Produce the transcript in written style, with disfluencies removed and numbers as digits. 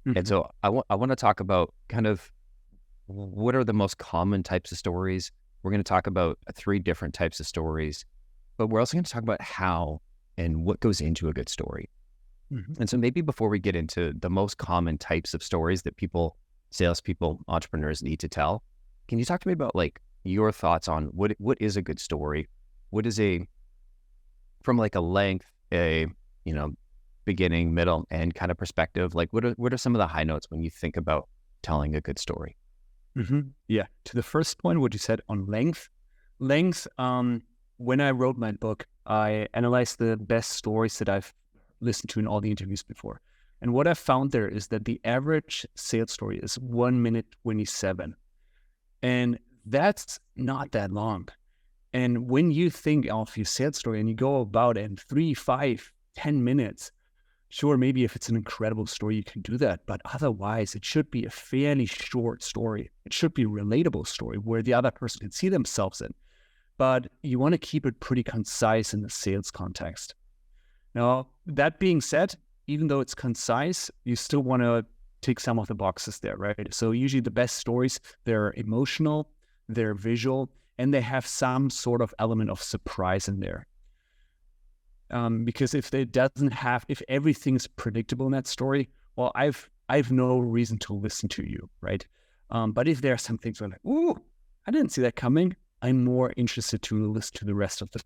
And Mhm. so I want to talk about kind of what are the most common types of stories. We're going to talk about three different types of stories, but we're also going to talk about how and what goes into a good story. Mhm. And so maybe before we get into the most common types of stories that people, salespeople, entrepreneurs need to tell, can you talk to me about like your thoughts on what is a good story? What is a from like a length, a you know, beginning, middle, end kind of perspective? Like what are some of the high notes when you think about telling a good story? Yeah. To the first point, what you said on length. Length, when I wrote my book, I analyzed the best stories that I've listened to in all the interviews before. And what I found there is that the average sales story is 1 minute 27. And that's not that long. And when you think of your sales story and you go about it in 3, 5, 10 minutes, sure, maybe if it's an incredible story, you can do that. But otherwise, it should be a fairly short story. It should be a relatable story where the other person can see themselves in. But you want to keep it pretty concise in the sales context. Now, that being said, even though it's concise, you still want to tick some of the boxes there, right? So usually the best stories, they're emotional, they're visual, and they have some sort of element of surprise in there. Because if it doesn't have, if everything's predictable in that story, well, I've no reason to listen to you, right? But if there are some things where like, ooh, I didn't see that coming, I'm more interested to listen to the rest of the